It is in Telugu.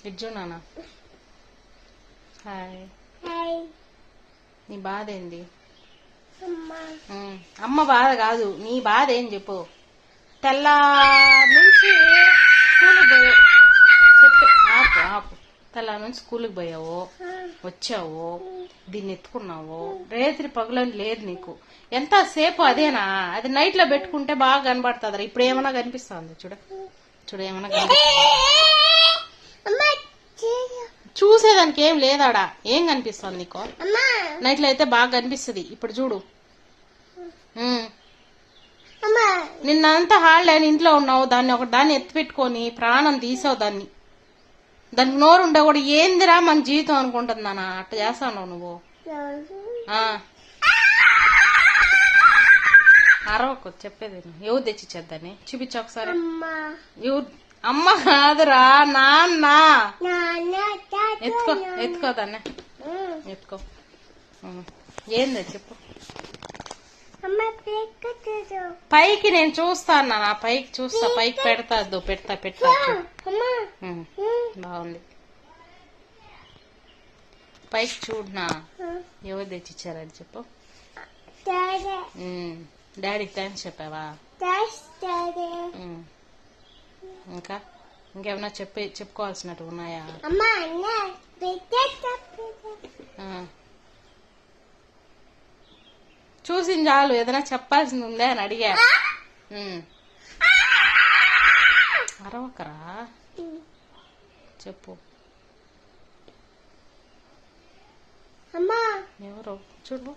ఇజ్జు నాన్న హాయ్. నీ బాధ ఏంది? అమ్మ బాధ కాదు, నీ బాధ ఏం చెప్పు. తెల్లా నుంచి స్కూల్కి పోయావు, చెప్పు. ఆపు ఆపు. తెల్లా నుంచి స్కూల్కి పోయావు, వచ్చావు, దీన్ని ఎత్తుకున్నావు. రేత్రి పగులని లేదు నీకు. ఎంతసేపు అదేనా? అది నైట్ లో పెట్టుకుంటే బాగా కనబడుతుంది. ఇప్పుడు ఏమన్నా కనిపిస్తుంది? చూడు ఏమన్నా చూసేదానికి ఏం లేదాడా? ఏం కనిపిస్తుంది నీకు? నైట్ లో అయితే బాగా కనిపిస్తుంది. ఇప్పుడు చూడు, నిన్నంతా హాలిడే ఇంట్లో ఉన్నావు, దాన్ని ఎత్తి పెట్టుకొని ప్రాణం తీసావు. దానికి నోరు ఉండే కూడా ఏందిరా మన జీవితం అనుకుంటుంది నాన్న. అట్లా చేస్తావు నువ్వు. అరవకు, చెప్పేది ఎవరు తెచ్చిచ్చేద్దని చూపించా ఒకసారి. ఎవరు? అమ్మ కాదురా, నాన్న. ఎత్తుకో దాన్ని, ఎత్తుకో. ఏంది చెప్పు. పైకి నేను చూస్తాను నాన్న, పైకి చూస్తా, పైకి పెడతా బాగుంది. పైకి చూడనా. ఎవరు తెచ్చిచ్చారని చెప్పు. డాడీకి థ్యాంక్స్ చెప్పావా? ఇంకేమన్నా చెప్పుకోవాల్సినట్టు ఉన్నాయా? చూసింది చాలు, ఏదైనా చెప్పాల్సింది ఉందే అని అడిగా. అరవకరా, చెప్పు. ఎవరు చూడు.